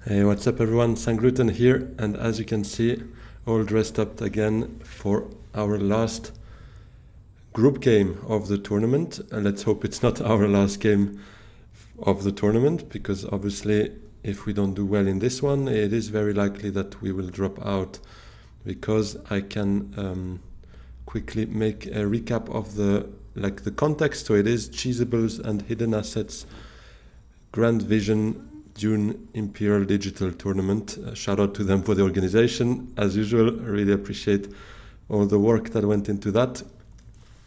Hey, what's up everyone? Sangluten here, and as you can see, all dressed up again for our last group game of the tournament. Let's hope it's not our last game of the tournament, because obviously if we don't do well in this one, it is very likely that we will drop out, because I can quickly make a recap of the context. So it is Cheesables and Hidden Assets Grand Vision Dune Imperial Digital Tournament. Shout out to them for the organization. As usual, really appreciate all the work that went into that.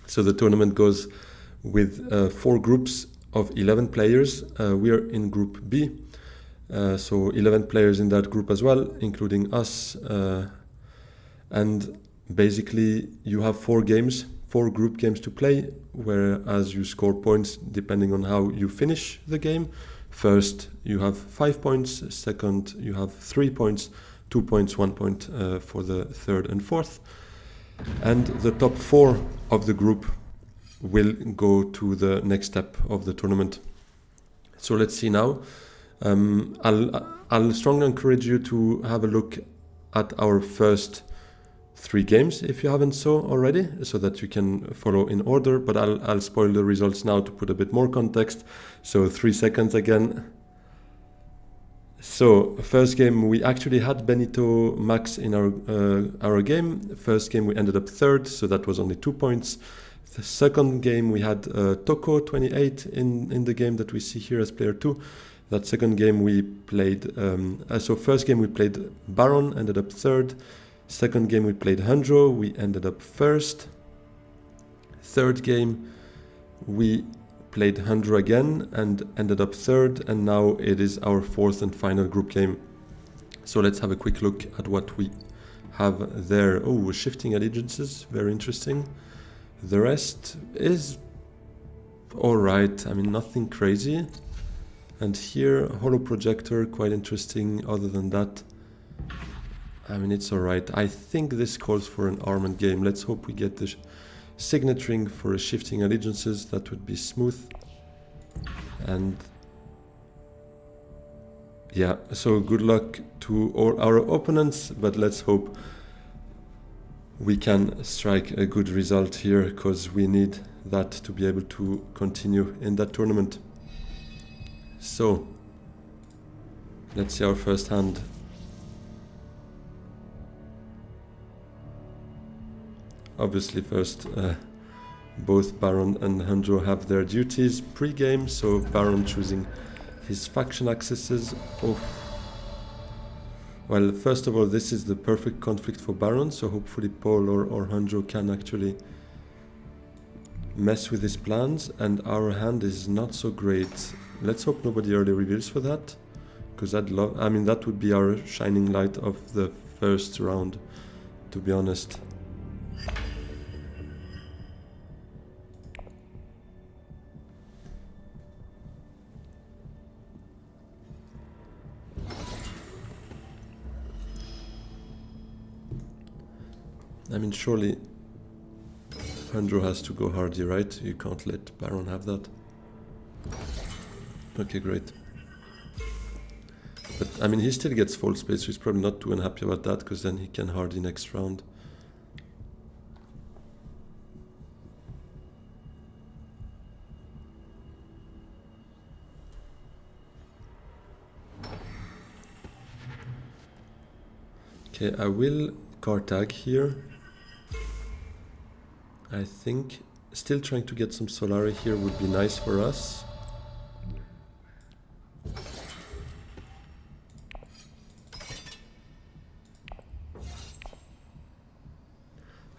So the tournament goes with 4 groups of 11 players. We are in Group B. So 11 players in that group as well, including us. And basically you have 4 group games to play, whereas you score points depending on how you finish the game. First, you have 5 points. Second, you have 3 points, 2 points, 1 point for the third and fourth. And the top 4 of the group will go to the next step of the tournament. So let's see now. I'll strongly encourage you to have a look at our first 3 games if you haven't so already, so that you can follow in order, but I'll spoil the results now to put a bit more context. So 3 seconds again. So first game, we actually had Benito Max in our game. First game we ended up third, so that was only 2 points. The second game we had Toko 28 in the game that we see here as player 2. That second game we played, so first game we played Baron, ended up third. Second game we played Hanjo, we ended up first. Third game we played Hanjo again and ended up third, and now it is our fourth and final group game. So let's have a quick look at what we have there. Oh, shifting allegiances, very interesting. The rest is alright, I mean nothing crazy. And here, holo projector, quite interesting. Other than that, I mean, it's alright. I think this calls for an ARMAND game. Let's hope we get the signaturing for a shifting allegiances. That would be smooth. And yeah, so good luck to all our opponents, but let's hope we can strike a good result here, because we need that to be able to continue in that tournament. So let's see our first hand. Obviously first, both Baron and Hanjo have their duties pre-game, so Baron choosing his faction accesses. Oh. Well, first of all, this is the perfect conflict for Baron, so hopefully Paul or Hanjo can actually mess with his plans, and our hand is not so great. Let's hope nobody early reveals for that, because I mean, that would be our shining light of the first round, to be honest. I mean, surely Hanjo has to go hardy, right? You can't let Baron have that. Okay, great. But I mean, he still gets full space, so he's probably not too unhappy about that, because then he can hardy next round. Okay, I will card tag here. I think still trying to get some Solari here would be nice for us.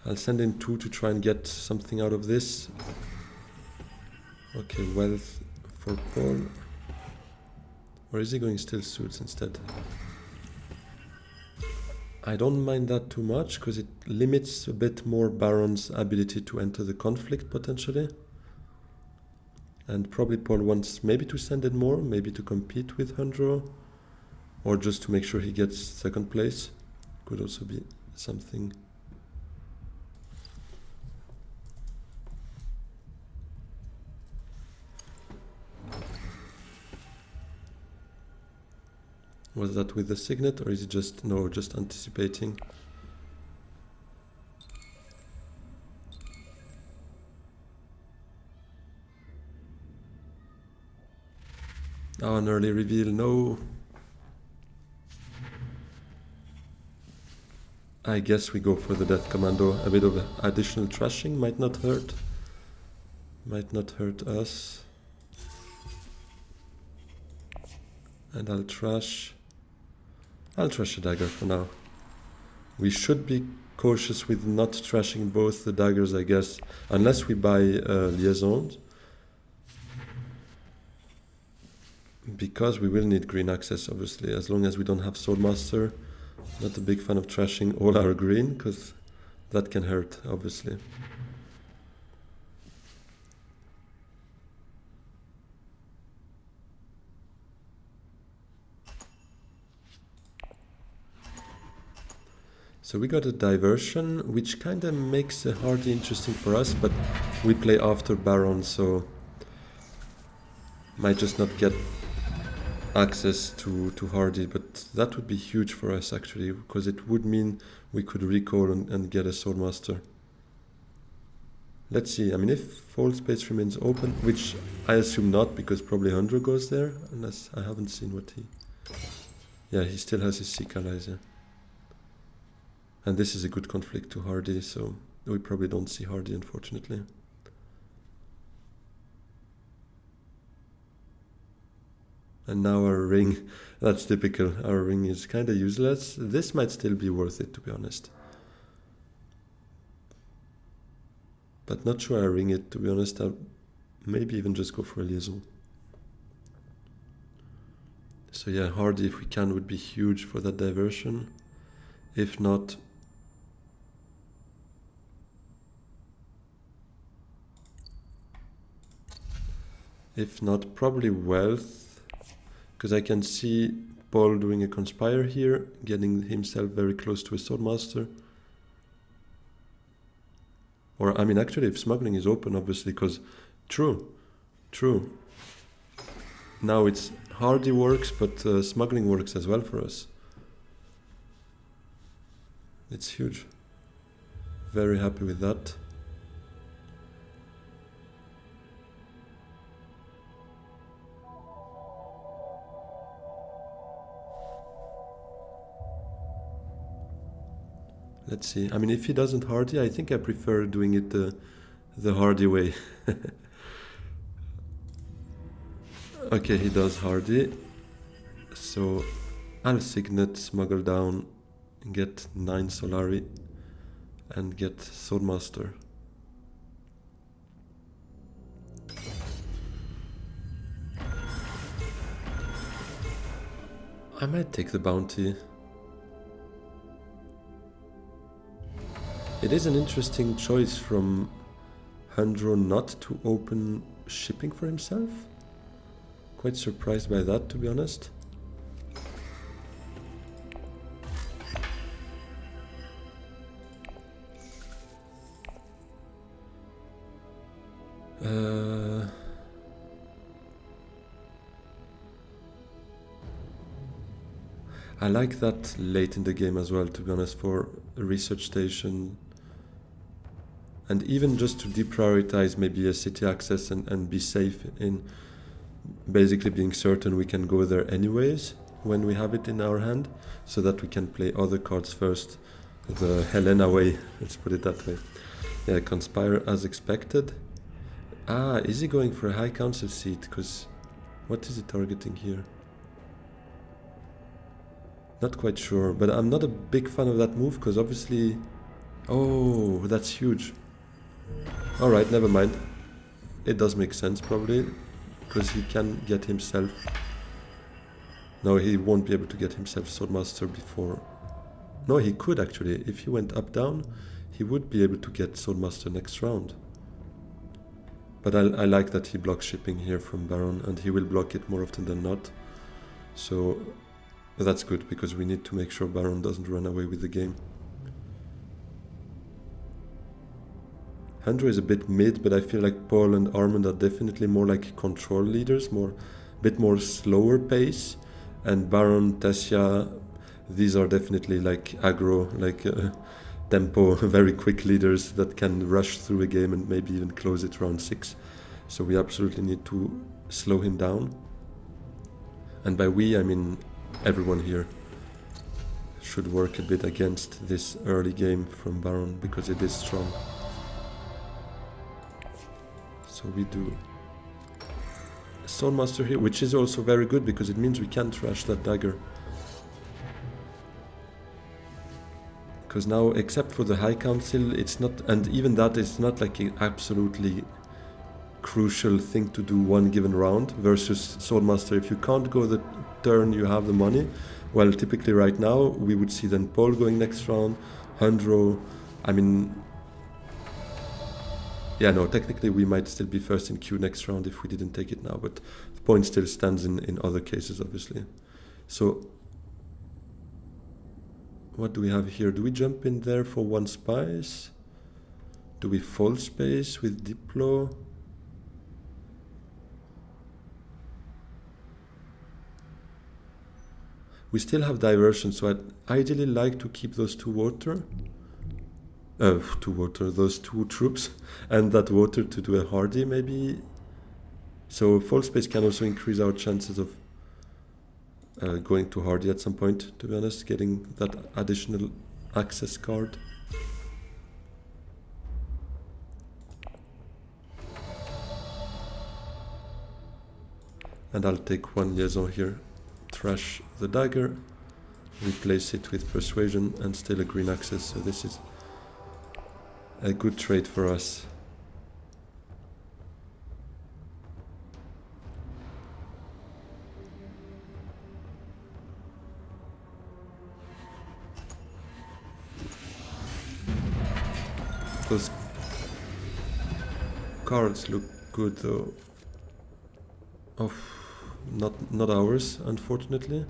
I'll send in 2 to try and get something out of this. Okay, wealth for Paul. Or is he going still suits instead? I don't mind that too much, because it limits a bit more Baron's ability to enter the conflict potentially. And probably Paul wants maybe to send in more, maybe to compete with Hanjo, or just to make sure he gets second place. Could also be something. Was that with the signet, or is it just, no, just anticipating? Oh, an early reveal, no. I guess we go for the Death Commando. A bit of additional trashing might not hurt. Might not hurt us. And I'll trash a dagger for now. We should be cautious with not trashing both the daggers, I guess, unless we buy liaisons. Because we will need green access, obviously, as long as we don't have Swordmaster. Not a big fan of trashing all our green, because that can hurt, obviously. So we got a diversion, which kind of makes the Hardy interesting for us, but we play after Baron, so might just not get access to Hardy, but that would be huge for us actually, because it would mean we could recall and get a Swordmaster. Let's see, I mean, if Fold Space remains open, which I assume not, because probably 100 goes there, unless I haven't seen what he... Yeah, he still has his Seek Allies, yeah. And this is a good conflict to Hardy, so we probably don't see Hardy, unfortunately. And now our ring, that's typical, our ring is kind of useless. This might still be worth it, to be honest. But not sure I ring it, to be honest. I'll maybe even just go for a liaison. So yeah, Hardy, if we can, would be huge for that diversion. If not... probably Wealth, because I can see Paul doing a Conspire here, getting himself very close to a Swordmaster. Or, I mean, actually, if Smuggling is open, obviously, because... True. Now it's Hardy works, but Smuggling works as well for us. It's huge. Very happy with that. Let's see. I mean, if he doesn't Hardy, I think I prefer doing it the Hardy way. Okay, he does Hardy. So I'll Signet, Smuggle down, get 9 Solari, and get Swordmaster. I might take the bounty. It is an interesting choice from Handro not to open shipping for himself. Quite surprised by that, to be honest. I like that late in the game as well, to be honest, for a research station. And even just to deprioritize maybe a city access and be safe in basically being certain we can go there anyways when we have it in our hand, so that we can play other cards first. The Helena way, let's put it that way. Yeah, Conspire as expected. Ah, is he going for a High Council seat? Because what is he targeting here? Not quite sure, but I'm not a big fan of that move, because obviously... Oh, that's huge. Alright, never mind. It does make sense, probably, because he can get himself... No, he won't be able to get himself Swordmaster before... No, he could actually. If he went up-down, he would be able to get Swordmaster next round. But I like that he blocks shipping here from Baron, and he will block it more often than not. So... But that's good, because we need to make sure Baron doesn't run away with the game. Handro is a bit mid, but I feel like Paul and Armand are definitely more like control leaders, bit more slower pace, And Baron, Tessia, these are definitely like aggro, like tempo, very quick leaders that can rush through a game and maybe even close it round 6. So we absolutely need to slow him down. And by we, I mean everyone here should work a bit against this early game from Baron because it is strong. So we do Swordmaster here, which is also very good because it means we can trash that dagger. Because now, except for the High Council, it's not, and even that is not like an absolutely crucial thing to do one given round versus Swordmaster. If you can't go the turn you have the money, well, typically right now we would see then Paul going next round, Hundro, I mean, yeah, no, technically we might still be first in queue next round if we didn't take it now, but the point still stands in other cases, obviously. So, what do we have here? Do we jump in there for 1 spice? Do we fold space with Diplo? We still have diversion, so I'd ideally like to keep those those 2 troops, and that water to do a hardy maybe. So fold space can also increase our chances of going to hardy at some point, to be honest, getting that additional access card. And I'll take 1 liaison here, trash the dagger, replace it with persuasion and still a green access, so this is a good trade for us. Those cards look good though. Oh, not ours, unfortunately.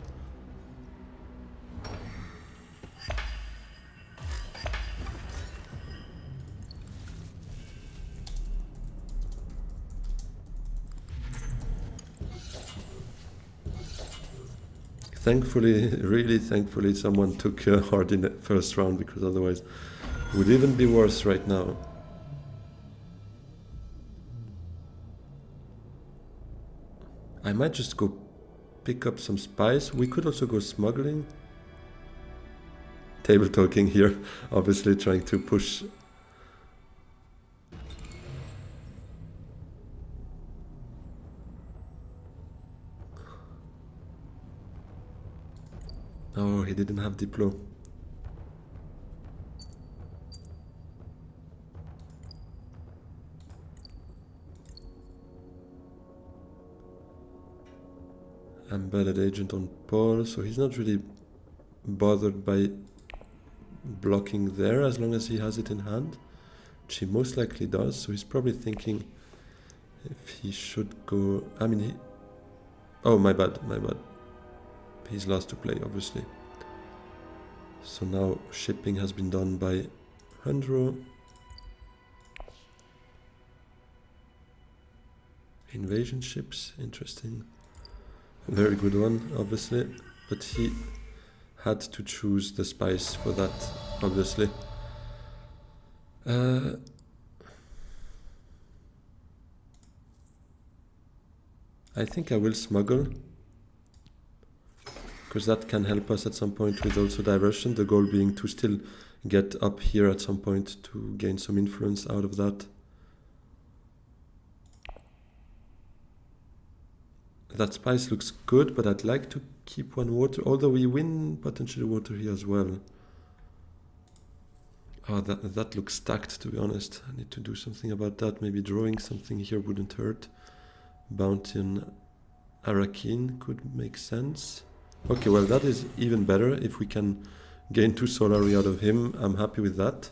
Thankfully, really thankfully, someone took hard in the first round, because otherwise it would even be worse right now. I might just go pick up some spice. We could also go smuggling. Table talking here, obviously trying to push. Oh, he didn't have Diplo. Embedded agent on Paul, so he's not really bothered by blocking there as long as he has it in hand, which he most likely does, so he's probably thinking if he should go. I mean, he. Oh, my bad. He's last to play, obviously. So now shipping has been done by Hundro. Invasion ships, interesting. Very good one, obviously. But he had to choose the spice for that, obviously. I think I will smuggle, because that can help us at some point with also diversion, the goal being to still get up here at some point to gain some influence out of that. That spice looks good, but I'd like to keep 1 water, although we win potentially water here as well. Oh, that looks stacked, to be honest. I need to do something about that. Maybe drawing something here wouldn't hurt. Bounty on Arakin could make sense. Okay, well, that is even better. If we can gain 2 Solari out of him, I'm happy with that.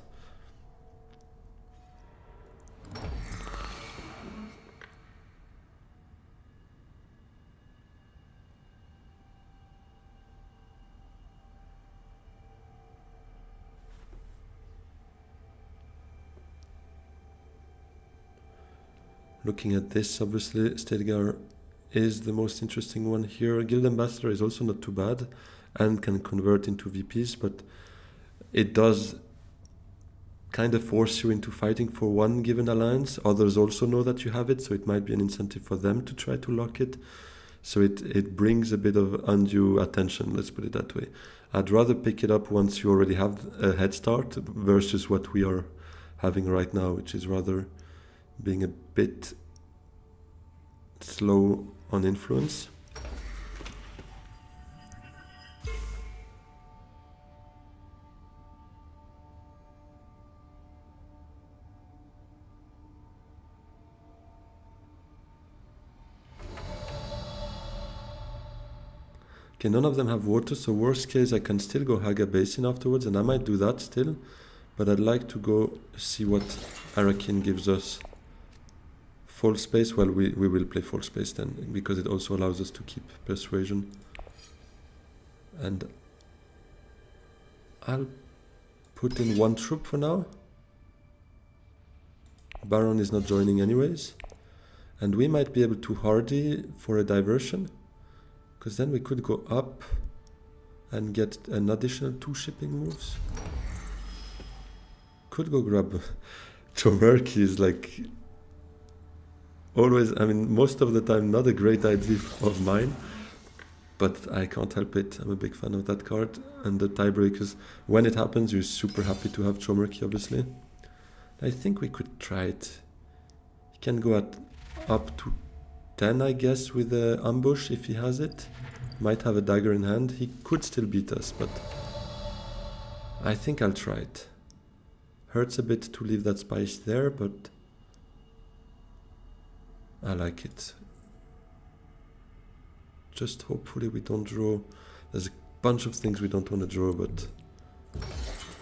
Looking at this, obviously, Stedgar is the most interesting one here. Guild Ambassador is also not too bad and can convert into VPs, but it does kind of force you into fighting for one given alliance. Others also know that you have it, so it might be an incentive for them to try to lock it. So it brings a bit of undue attention, let's put it that way. I'd rather pick it up once you already have a head start versus what we are having right now, which is rather being a bit slow on influence. Okay, none of them have water, so worst case I can still go Haga Basin afterwards, and I might do that still, but I'd like to go see what Arakin gives us. Full space, well, we will play full space then, because it also allows us to keep persuasion. And I'll put in one troop for now. Baron is not joining anyways. And we might be able to hardy for a diversion, because then we could go up and get an additional 2 shipping moves. Could go grab Chomerky is like always, I mean, most of the time not a great idea of mine, but I can't help it. I'm a big fan of that card. And the tiebreakers, when it happens, you're super happy to have Chomerky, obviously. I think we could try it. He can go at up to 10, I guess, with the ambush if he has it. Might have a dagger in hand. He could still beat us, but I think I'll try it. Hurts a bit to leave that spice there, but I like it. Just hopefully we don't draw. There's a bunch of things we don't want to draw, but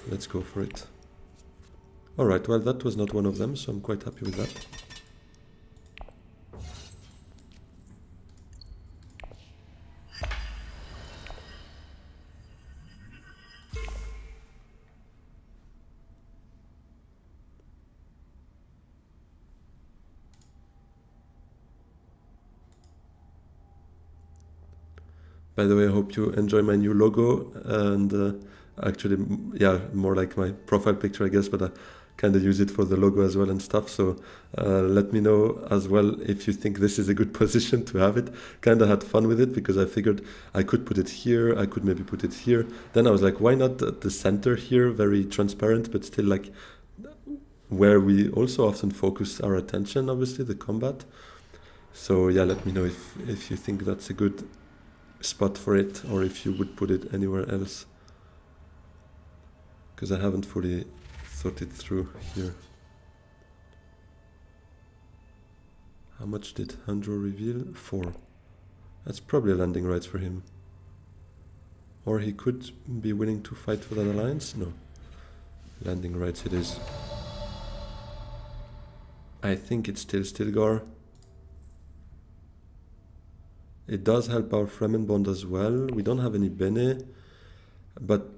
let's go for it. Alright, well, that was not one of them, so I'm quite happy with that. By the way, I hope you enjoy my new logo, and actually, yeah, more like my profile picture, I guess, but I kind of use it for the logo as well and stuff. So let me know as well if you think this is a good position to have it. Kind of had fun with it because I figured I could put it here, I could maybe put it here. Then I was like, why not at the center here, very transparent, but still like where we also often focus our attention, obviously, the combat. So yeah, let me know if you think that's a good spot for it, or if you would put it anywhere else, because I haven't fully thought it through here. How much did Handro reveal? 4. That's probably a landing rights for him. Or he could be willing to fight for that alliance? No. Landing rights it is. I think it's still Stilgar. It does help our Fremen bond as well. We don't have any Bene, but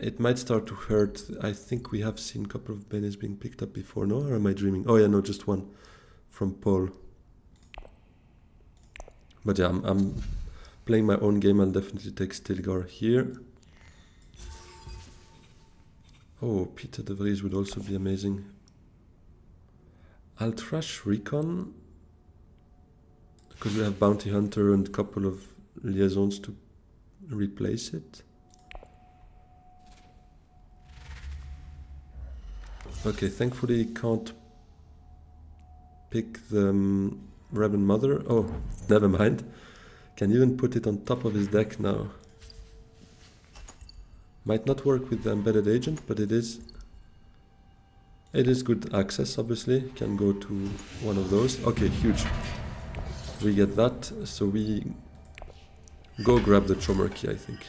it might start to hurt. I think we have seen a couple of Benes being picked up before, no? Or am I dreaming? Oh yeah, no, just one from Paul. But yeah, I'm playing my own game. I'll definitely take Stilgar here. Oh, Peter de Vries would also be amazing. I'll trash Recon, because we have Bounty Hunter and a couple of liaisons to replace it. Okay, thankfully he can't pick the Reverend Mother. Oh, never mind. Can even put it on top of his deck now. Might not work with the Embedded Agent, but it is good access, obviously. Can go to one of those. Okay, huge. We get that, so we go grab the Chomerky, I think.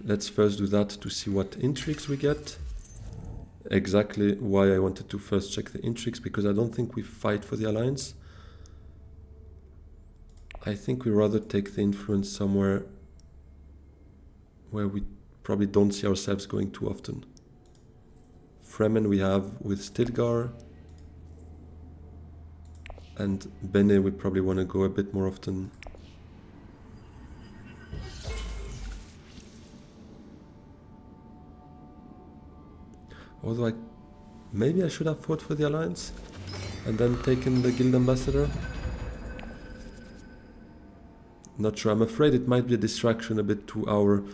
Let's first do that to see what intrigues we get. Exactly why I wanted to first check the intrigues, because I don't think we fight for the alliance. I think we rather take the influence somewhere where we probably don't see ourselves going too often. Fremen we have with Stilgar. And Bene we probably want to go a bit more often. Although maybe I should have fought for the Alliance and then taken the Guild Ambassador. Not sure. I'm afraid it might be a distraction a bit to our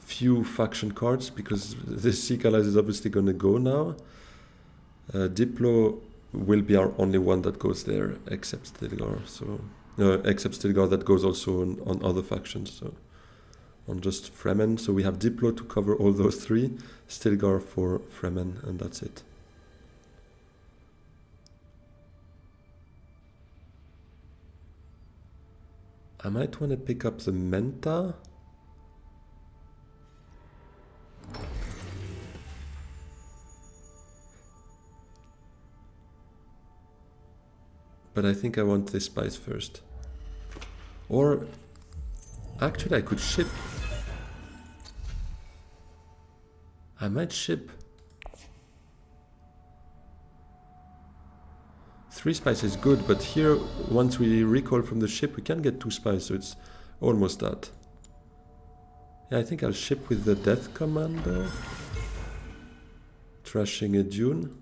few faction cards, because this Seek Allies is obviously going to go now. Diplo will be our only one that goes there, except Stilgar. So except Stilgar, that goes also on other factions. So on just Fremen. So we have Diplo to cover all those three, Stilgar for Fremen, and that's it. I might want to pick up the Menta. But I think I want this spice first. Or actually I could ship. I might ship. 3 spice is good, but here once we recall from the ship we can get 2 spice, so it's almost that. Yeah, I think I'll ship with the Death Commander. Trashing a Dune.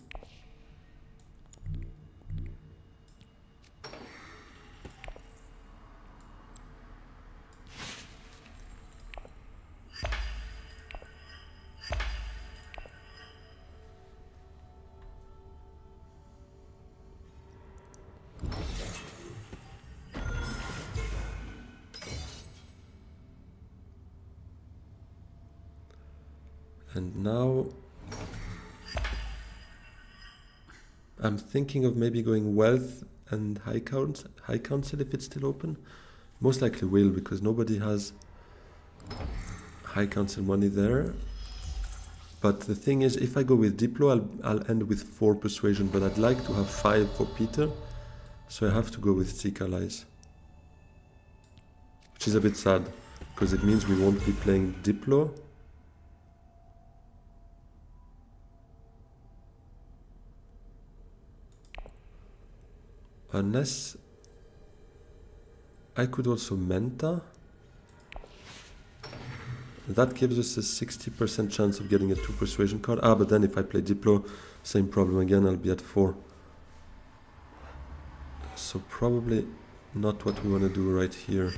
And now I'm thinking of maybe going Wealth and High Council if it's still open. Most likely will, because nobody has High Council money there. But the thing is, if I go with Diplo, I'll end with 4 persuasion, but I'd like to have 5 for Peter, so I have to go with Seek Allies. Which is a bit sad, because it means we won't be playing Diplo. Unless I could also Menta. That gives us a 60% chance of getting a 2 persuasion card. Ah, but then if I play Diplo, same problem again, I'll be at 4. So probably not what we want to do right here.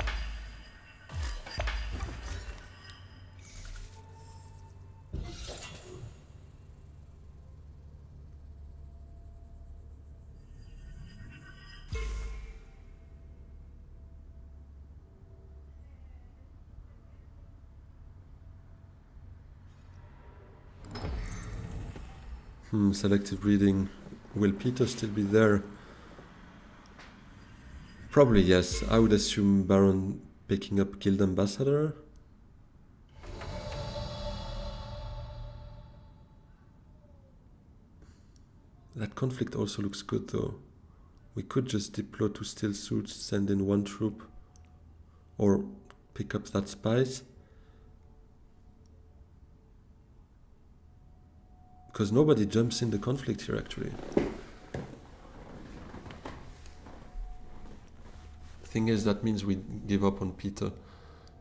Selective breeding. Will Peter still be there? Probably yes. I would assume Baron picking up Guild Ambassador. That conflict also looks good though. We could just deploy 2 steel suits, send in 1 troop, or pick up that spice. Because nobody jumps in the conflict here actually. Thing is, that means we give up on Peter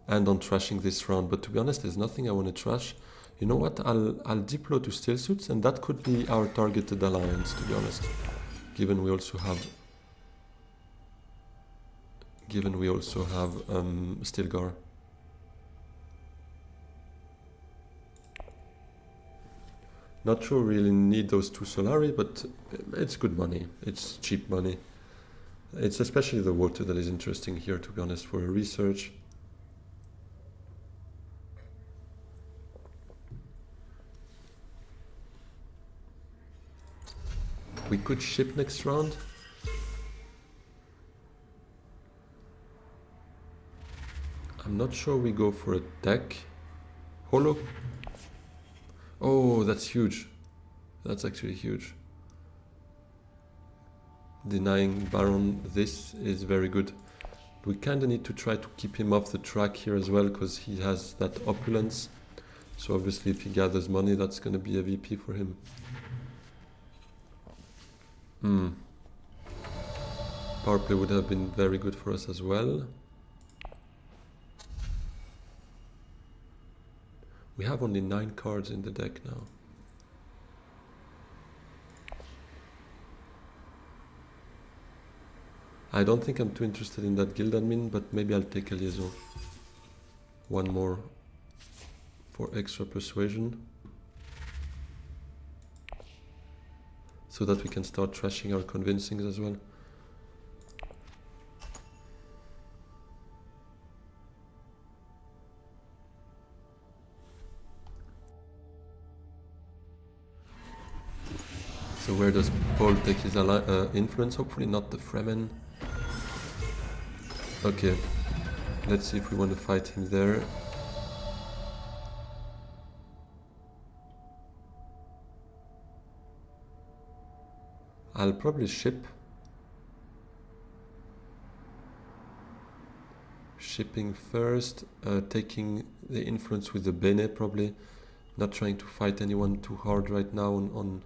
and on trashing this round. But to be honest, there's nothing I want to trash. You know what? I'll deploy 2 steel suits, and that could be our targeted alliance, to be honest. Given we also have Stilgar. Not sure we really need those 2 Solari, but it's good money. It's cheap money. It's especially the water that is interesting here, to be honest, for research. We could ship next round. I'm not sure we go for a deck. Holo. Oh, that's huge. That's actually huge. Denying Baron this is very good. We kind of need to try to keep him off the track here as well, because he has that opulence. So obviously if he gathers money, that's going to be a VP for him. Power play would have been very good for us as well. We have only 9 cards in the deck now. I don't think I'm too interested in that guild admin, but maybe I'll take a liaison. One more for extra persuasion. So that we can start trashing our convincings as well. So where does Paul take his influence? Hopefully not the Fremen. Okay, let's see if we want to fight him there. I'll probably ship. Shipping first, taking the influence with the Bene probably. Not trying to fight anyone too hard right now on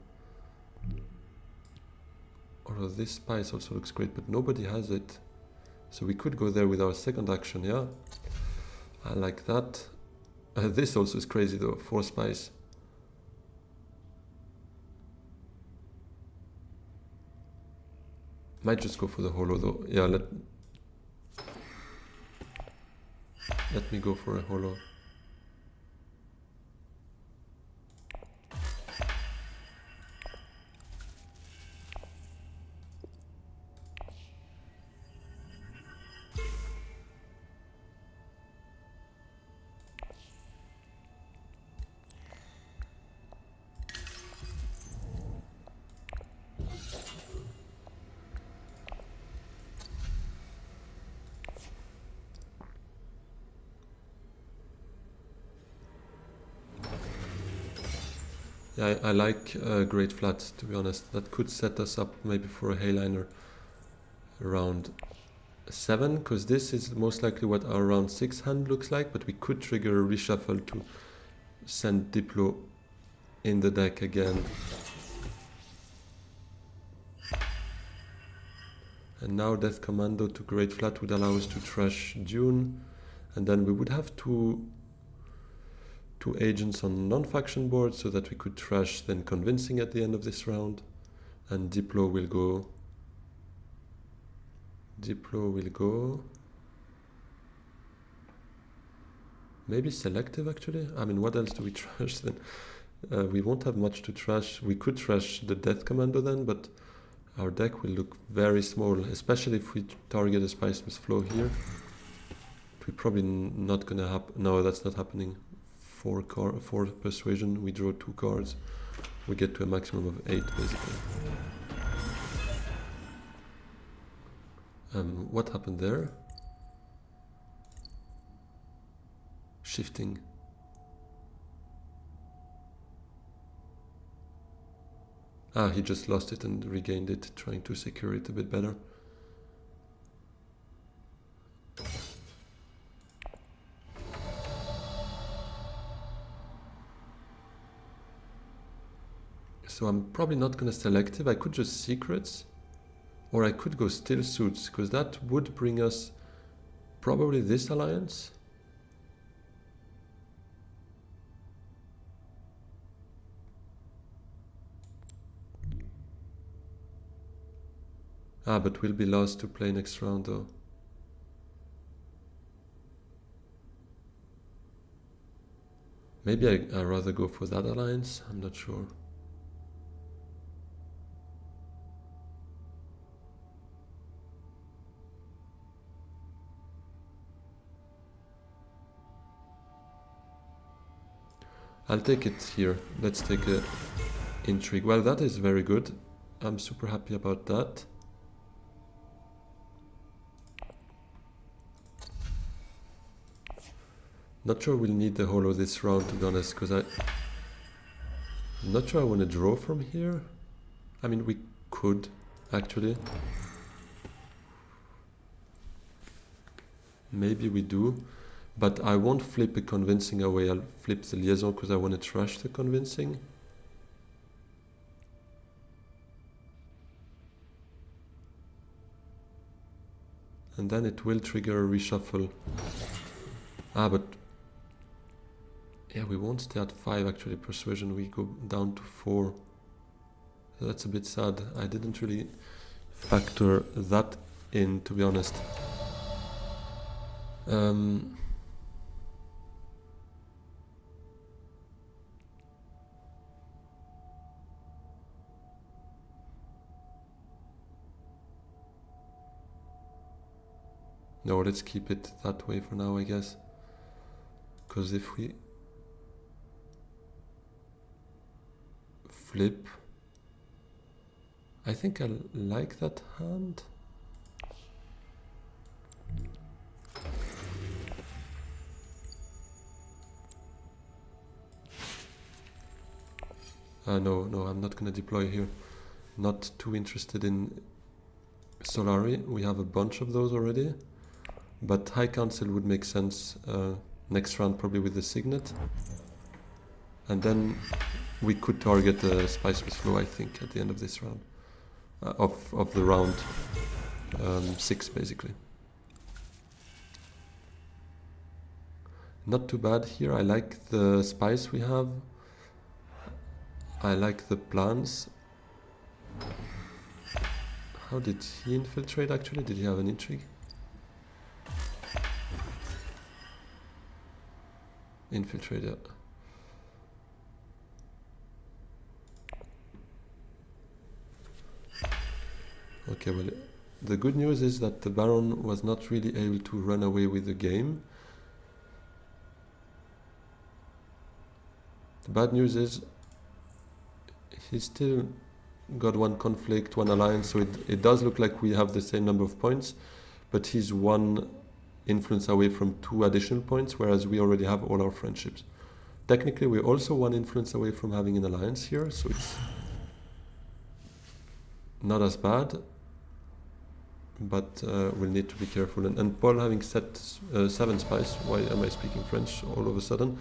although this spice also looks great, but nobody has it. So we could go there with our second action, yeah? I like that. This also is crazy though, 4 spice. Might just go for the holo though. Yeah, let me go for a holo. Yeah, I like Great Flats, to be honest. That could set us up maybe for a Hayliner around 7, because this is most likely what our round 6 hand looks like, but we could trigger a reshuffle to send Diplo in the deck again. And now Death Commando to Great Flat would allow us to trash Dune, and then we would have two agents on non-faction board so that we could trash then Convincing at the end of this round, and Diplo will go maybe Selective actually. I mean, what else do we trash then? We won't have much to trash. We could trash the Death Commando then, but our deck will look very small, especially if we target a Spice Mist Flow here. We're probably not gonna happen. No, that's not happening. 4 persuasion, we draw 2 cards. We get to a maximum of 8 basically. What happened there? Shifting. Ah, he just lost it and regained it, trying to secure it a bit better. So I'm probably not going to Selective. I could just Secrets, or I could go Still Suits, because that would bring us probably this alliance. Ah, but we'll be lost to play next round though. Maybe I'd rather go for that alliance, I'm not sure. I'll take it here. Let's take a Intrigue. Well, that is very good. I'm super happy about that. Not sure we'll need the holo this round, to be honest, because I'm not sure I want to draw from here. I mean, we could, actually. Maybe we do. But I won't flip a Convincing away, I'll flip the Liaison because I want to trash the Convincing. then it will trigger a reshuffle. Ah, but yeah, we won't stay at 5 actually. Persuasion, we go down to 4. So that's a bit sad. I didn't really factor that in, to be honest. No, let's keep it that way for now, I guess. Because if we flip, I think I like that hand. No, I'm not gonna deploy here. Not too interested in Solari. We have a bunch of those already. But High Council would make sense next round, probably with the Signet. And then we could target the Spice with Flow, I think, at the end of this round. Of the round 6, basically. Not too bad here. I like the Spice we have. I like the plans. How did he infiltrate, actually? Did he have an intrigue? Infiltrate, yeah. Okay, well, the good news is that the Baron was not really able to run away with the game. The bad news is he still got one conflict, one alliance, so it does look like we have the same number of points, but he's one influence away from 2 additional points, whereas we already have all our friendships. Technically, we're also 1 influence away from having an alliance here, so it's not as bad, but we'll need to be careful. And Paul having set 7 spice, why am I speaking French all of a sudden?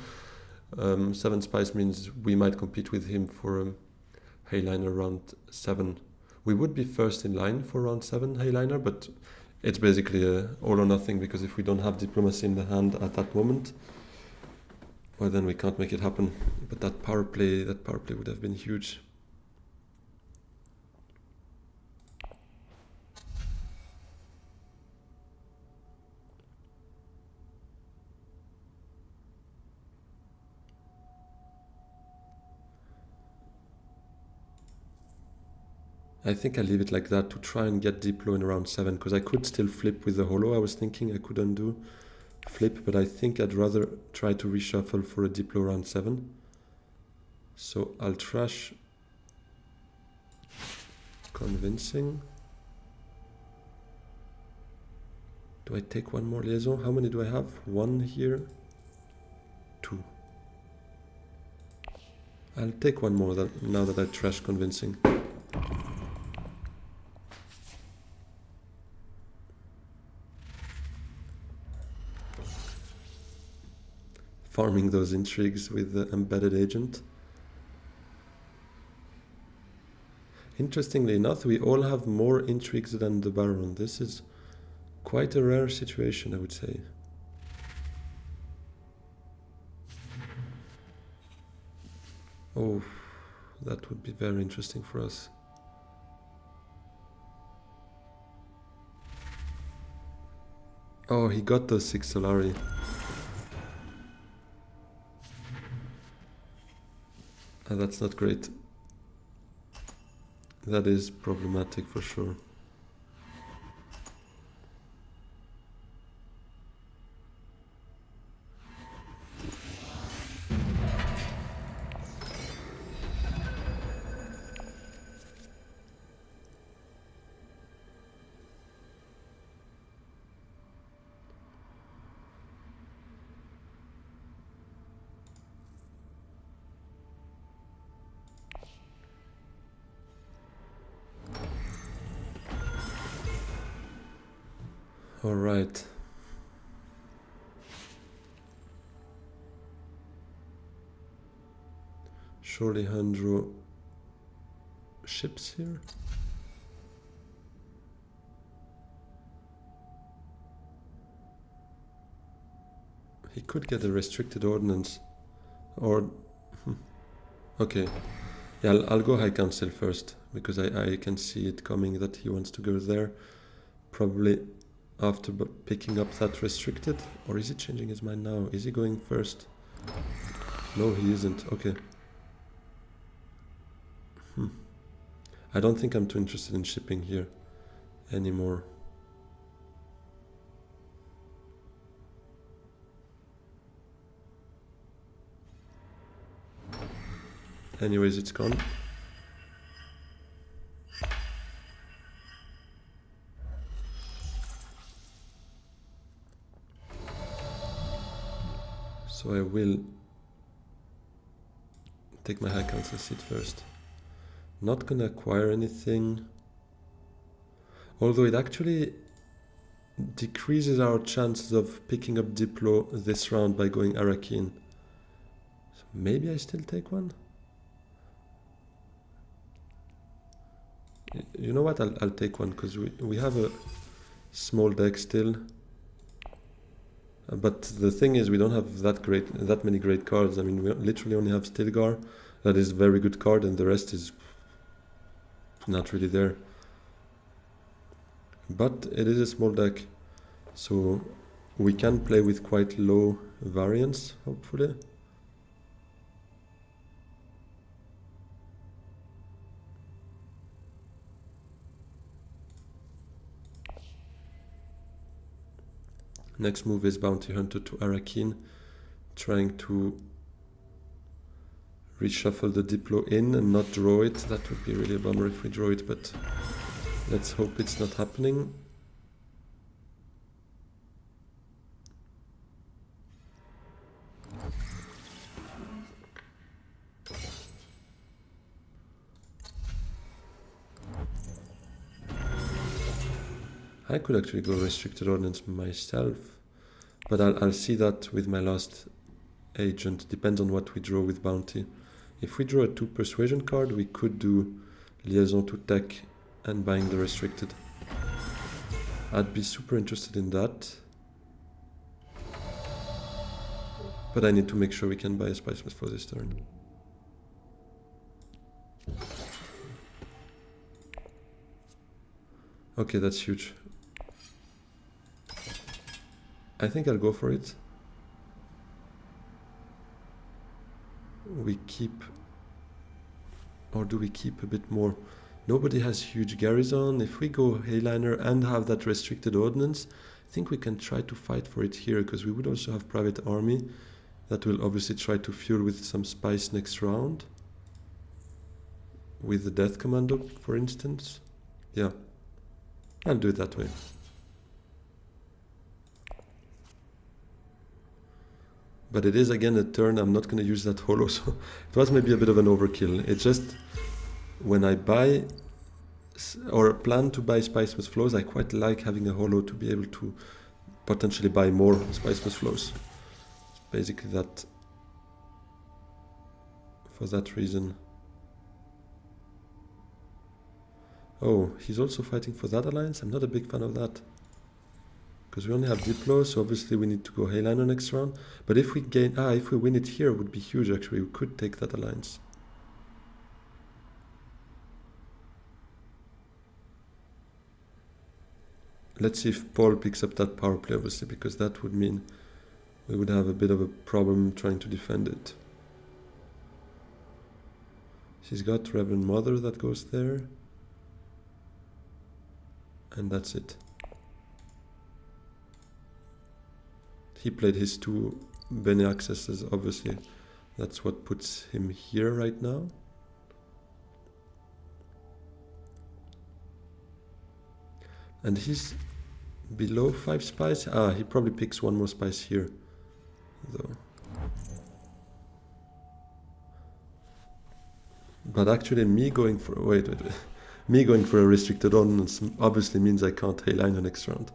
7 spice means we might compete with him for Hayliner round 7. We would be first in line for round 7 Hayliner, but it's basically all or nothing, because if we don't have diplomacy in the hand at that moment, well, then we can't make it happen. But that power play would have been huge. I think I'll leave it like that to try and get Diplo in round 7, because I could still flip with the holo. I was thinking I could undo flip, but I think I'd rather try to reshuffle for a Diplo round 7. So I'll trash convincing. Do I take one more liaison? How many do I have? 1 here, 2. I'll take one more now that I trash convincing. Farming those intrigues with the embedded agent. Interestingly enough, we all have more intrigues than the Baron. This is quite a rare situation, I would say. Oh, that would be very interesting for us. Oh, he got those 6 Solari. That's not great. That is problematic for sure. All right. Surely Handro ships here. He could get a restricted ordnance. Or... okay. Yeah, I'll go High Council first, because I can see it coming that he wants to go there. Probably after picking up that restricted. Or is he changing his mind now? Is he going first? No, he isn't. Okay. I don't think I'm too interested in shipping here anymore. Anyways, it's gone. So I will take my High Council seat first. Not gonna acquire anything. Although it actually decreases our chances of picking up Diplo this round by going Arakin. So maybe I still take one? You know what, I'll take one, because we have a small deck still. But the thing is, we don't have that many great cards. I mean, we literally only have Stilgar. That is a very good card, and the rest is not really there. But it is a small deck, so we can play with quite low variance, hopefully. Next move is Bounty Hunter to Arakin, trying to reshuffle the Diplo in and not draw it. That would be really a bummer if we draw it, but let's hope it's not happening. I could actually go Restricted Ordnance myself, but I'll see that with my last agent. Depends on what we draw with Bounty. If we draw a 2 Persuasion card, we could do Liaison to Tech and buying the Restricted. I'd be super interested in that. But I need to make sure we can buy a Spice Mist for this turn. Okay, that's huge. I think I'll go for it. We keep... or do we keep a bit more? Nobody has huge garrison. If we go Hayliner and have that restricted ordnance, I think we can try to fight for it here, because we would also have Private Army that will obviously try to fuel with some spice next round. With the Death Commando, for instance. Yeah, I'll do it that way. But it is again a turn, I'm not going to use that holo, so it was maybe a bit of an overkill. It's just, when I buy, or plan to buy Spice Mist Flows, I quite like having a holo to be able to potentially buy more Spice Mist Flows. It's basically that, for that reason. Oh, he's also fighting for that alliance? I'm not a big fan of that. Because we only have Diplo, so obviously we need to go Hayliner next round. But if we gain... if we win it here, it would be huge actually. We could take that alliance. Let's see if Paul picks up that power play, obviously, because that would mean we would have a bit of a problem trying to defend it. She's got Reverend Mother that goes there. And that's it. He played his 2 Bene Accesses, obviously. That's what puts him here right now. And he's below 5 spice. He probably picks 1 more spice here, though. But actually me going for... wait. Me going for a restricted ordnance obviously means I can't Hayliner next round.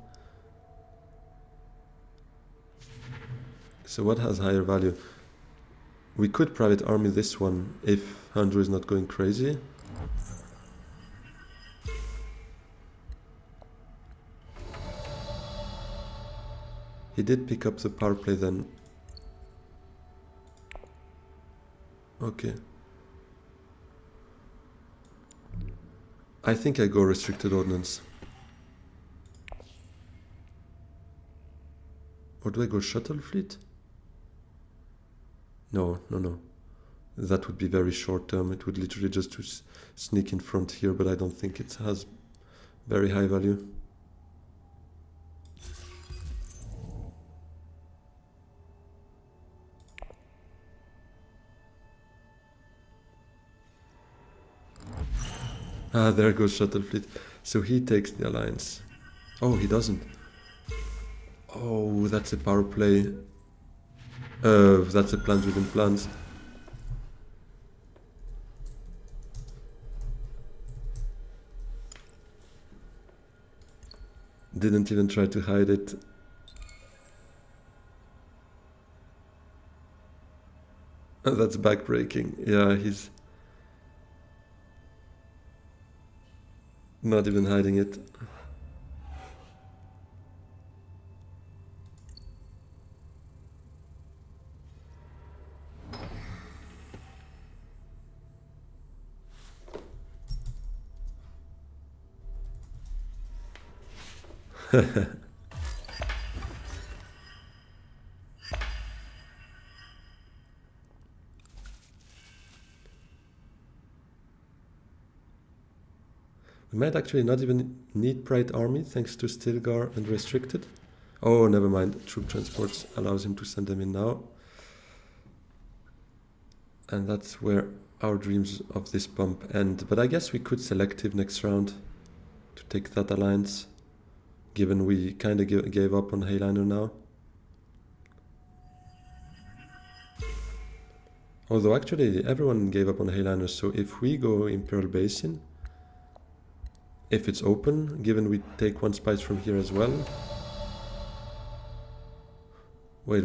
So what has higher value? We could Private Army this one if Andrew is not going crazy. He did pick up the power play then. Okay. I think I go restricted ordnance. Or do I go shuttle fleet? No, no, no. That would be very short term. It would literally just to sneak in front here, but I don't think it has very high value. Ah, there goes shuttle fleet. So he takes the alliance. Oh, he doesn't. Oh, that's a power play. That's a plans within plans. Didn't even try to hide it. That's backbreaking. Yeah, he's not even hiding it. We might actually not even need Pride Army thanks to Stilgar and Restricted. Oh, never mind. Troop Transports allows him to send them in now. And that's where our dreams of this bump end. But I guess we could selective next round to take that alliance, given we kind of gave up on Heyliner now. Although actually everyone gave up on Heyliner, so if we go Imperial Basin, if it's open, given we take one spice from here as well. Wait.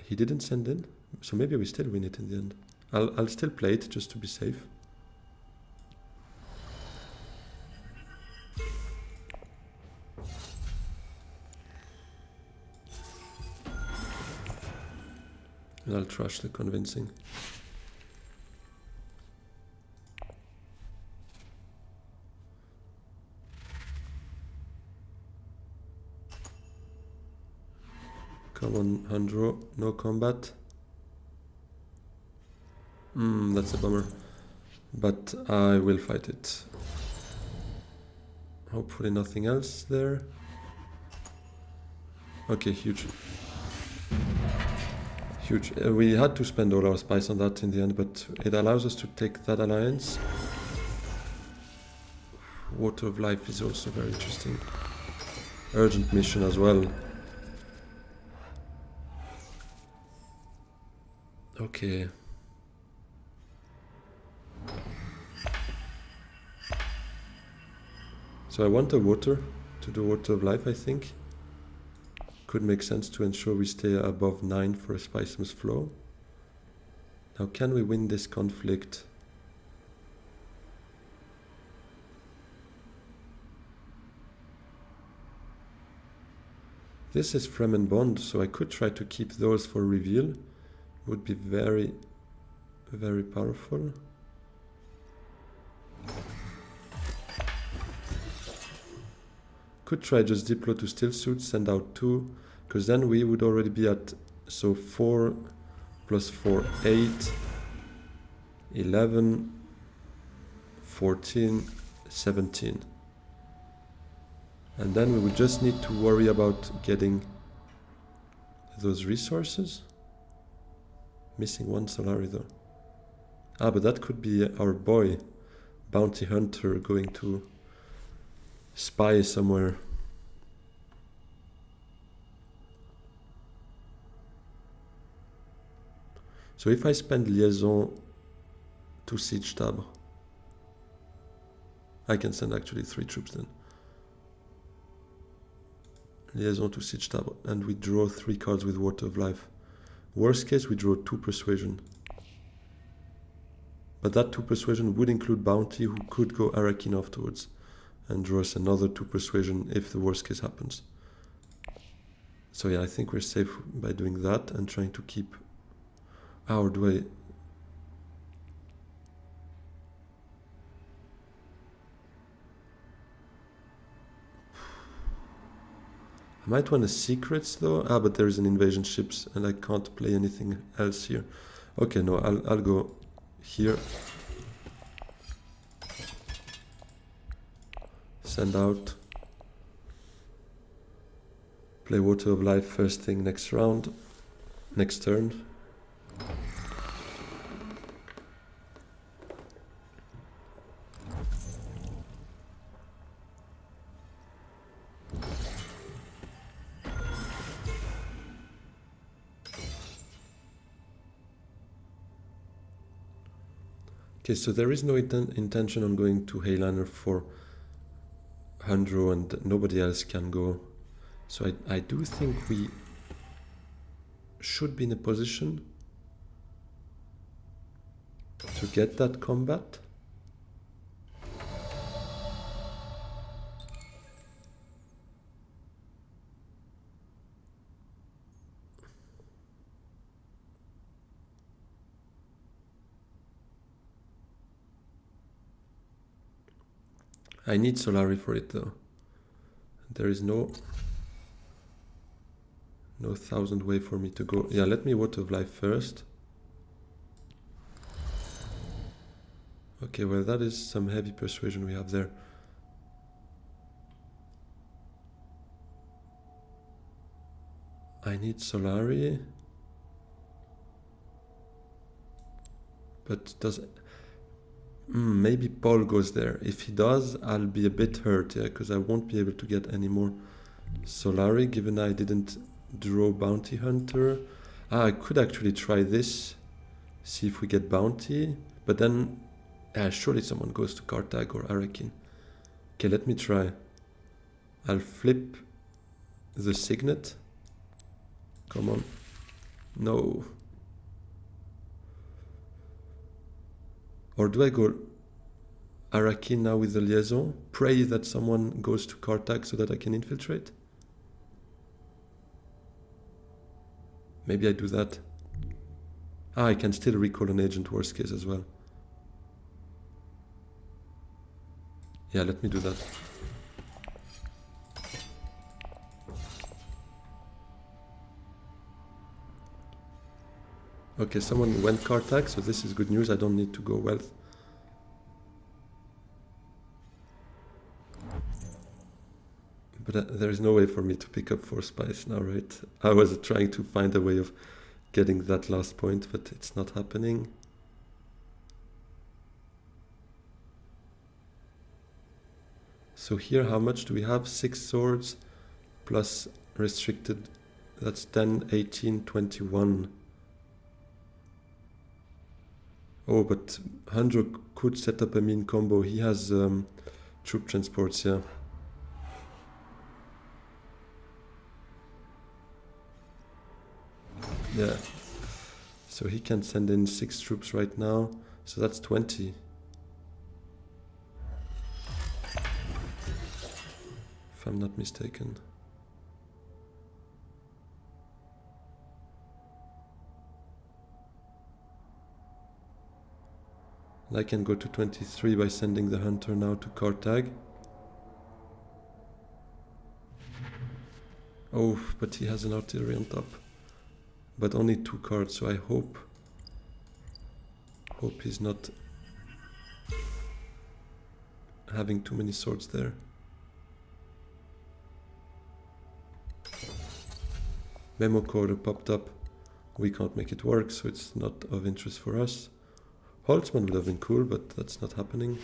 He didn't send in? So maybe we still win it in the end. I'll still play it just to be safe. And I'll trash the convincing. Come on, Handro, no combat. That's a bummer. But I will fight it. Hopefully nothing else there. Okay, huge. Huge. We had to spend all our spice on that in the end, but it allows us to take that alliance. Water of Life is also very interesting. Urgent mission as well. Okay. So I want a water to do Water of Life, I think. Could make sense to ensure we stay above 9 for a Spicemus flow. Now can we win this conflict? This is Fremen Bond, so I could try to keep those for reveal. Would be very, very powerful. Could try just Diplo to Still Suit, send out 2, because then we would already be at, so 4 plus 4, 8, 11, 14, 17. And then we would just need to worry about getting those resources. Missing one Solari though. Ah, but that could be our boy, Bounty Hunter, going to spy somewhere. So if I spend Liaison to Siege Tab, I can send actually 3 troops then. Liaison to Siege Tab, and we draw 3 cards with Water of Life. Worst case, we draw 2 Persuasion. But that 2 Persuasion would include Bounty, who could go Arakin afterwards and draw us another 2 Persuasion if the worst case happens. So yeah, I think we're safe by doing that and trying to keep... Or do I... I might want a secrets though. Ah, but there is an invasion ships and I can't play anything else here. Okay, no, I'll go here. Send out. Play Water of Life first thing next round. Next turn. Okay, so there is no intention on going to Heyliner for Hundro and nobody else can go. So I do think we should be in a position to get that combat. I need Solari for it though. There is no 1000 way for me to go. Yeah, let me Water of Life first. Okay, well that is some heavy persuasion we have there. I need Solari. But does... maybe Paul goes there. If he does, I'll be a bit hurt, yeah, because I won't be able to get any more Solari, given I didn't draw Bounty Hunter. Ah, I could actually try this, see if we get Bounty, but then surely someone goes to Kartag or Arakin. Okay, let me try. I'll flip the Signet. Come on. No. Or do I go Arakin now with the liaison? Pray that someone goes to Kartag so that I can infiltrate? Maybe I do that. Ah, I can still recall an agent worst case as well. Yeah, let me do that. Okay, someone went Kartag, so this is good news. I don't need to go Wealth. But there is no way for me to pick up 4 spies now, right? I was trying to find a way of getting that last point, but it's not happening. So here, how much do we have? 6 swords plus restricted. That's 10, 18, 21. Oh, but Handro could set up a mean combo. He has troop transports, yeah. Yeah. So he can send in 6 troops right now. So that's 20. If I'm not mistaken. And I can go to 23 by sending the hunter now to Kartag. Oh, but he has an artillery on top. But only 2 cards, so I hope he's not having too many swords there. Memo code popped up. We can't make it work, so it's not of interest for us. Holtzman would have been cool, but that's not happening.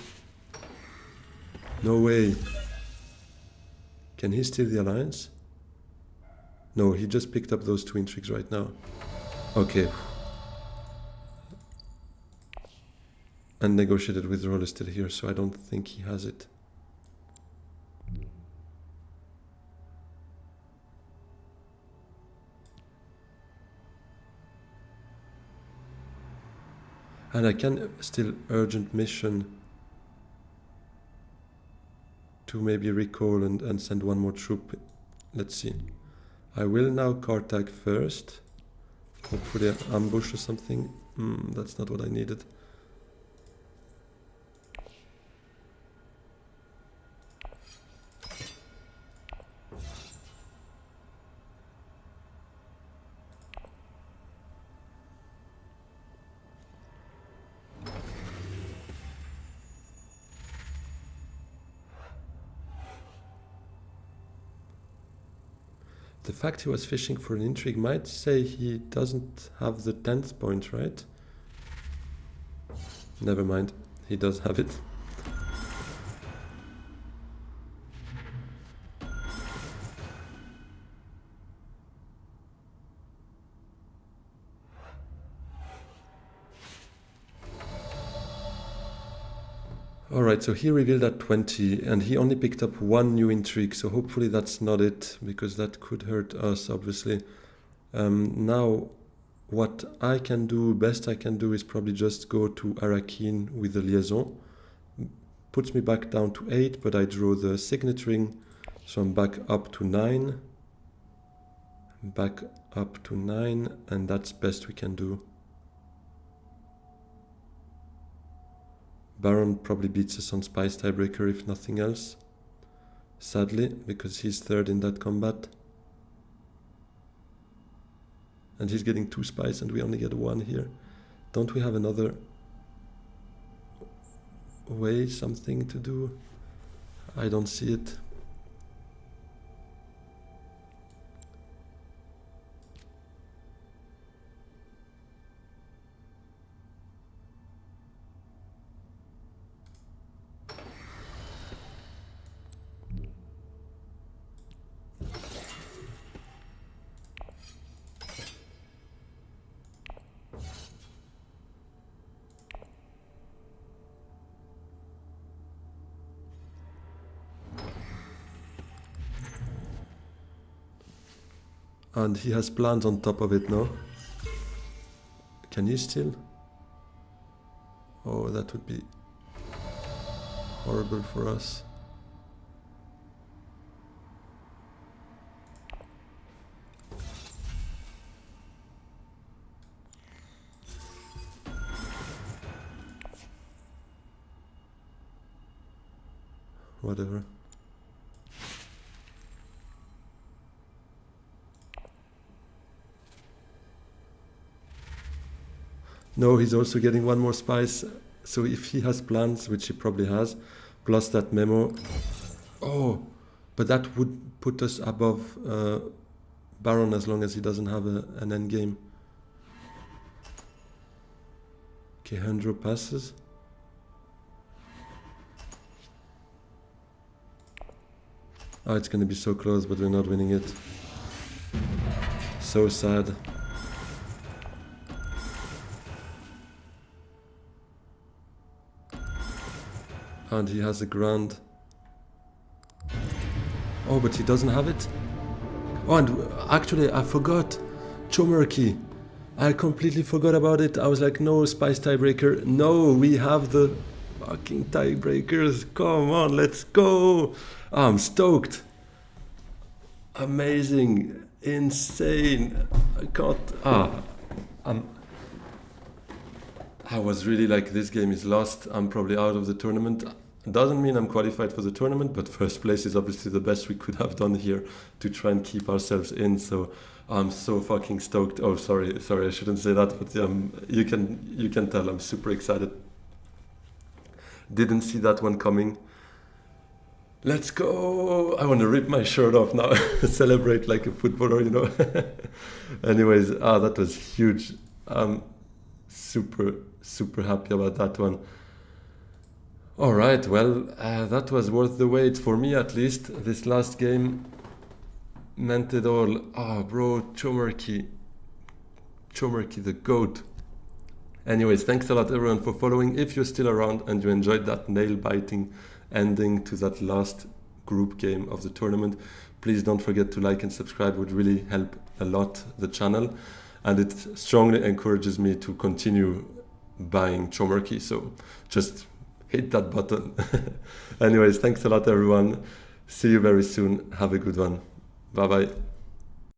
No way. Can he steal the alliance? No, he just picked up those 2 intrigues right now. Okay. And negotiated withdrawal is still here, so I don't think he has it. And I can still urgent mission to maybe recall and send 1 more troop. Let's see. I will now Kartag first. Hopefully an ambush or something. That's not what I needed. The fact he was fishing for an intrigue might say he doesn't have the 10th point, right? Never mind, he does have it. Alright, so he revealed at 20 and he only picked up one new intrigue, so hopefully that's not it, because that could hurt us, obviously. Now, what I can do, best I can do, is probably just go to Arakin with the liaison. Puts me back down to 8, but I draw the signet ring, so I'm back up to 9. Back up to 9, and that's best we can do. Baron probably beats us on Spice tiebreaker if nothing else. Sadly, because he's third in that combat. And he's getting 2 spice and we only get 1 here. Don't we have another way, something to do? I don't see it. And he has plans on top of it, no? Can he still? Oh, that would be horrible for us. Whatever. No, he's also getting 1 more spice, so if he has plans, which he probably has, plus that memo... Oh, but that would put us above Baron as long as he doesn't have an endgame. Okay, Hendro passes. Oh, it's gonna be so close, but we're not winning it. So sad. And he has a grand. Oh, but he doesn't have it? Oh, and actually I forgot. Chomerky. I completely forgot about it. I was like, no, spice tiebreaker. No, we have the fucking tiebreakers. Come on, let's go. I'm stoked. Amazing. Insane. I can't... I was really like, this game is lost, I'm probably out of the tournament. Doesn't mean I'm qualified for the tournament, but first place is obviously the best we could have done here to try and keep ourselves in, so I'm so fucking stoked. Oh, sorry, I shouldn't say that, but you can tell I'm super excited. Didn't see that one coming. Let's go! I want to rip my shirt off now, celebrate like a footballer, you know. Anyways, that was huge. Super happy about that one. All right, well, that was worth the wait for me, at least. This last game meant it all. Oh, bro, Chomerky the GOAT. Anyways, thanks a lot everyone for following. If you're still around and you enjoyed that nail-biting ending to that last group game of the tournament, please don't forget to like and subscribe. It would really help a lot the channel. And it strongly encourages me to continue buying Chomerky, so just hit that button. Anyways, thanks a lot everyone. See you very soon. Have a good one. Bye bye.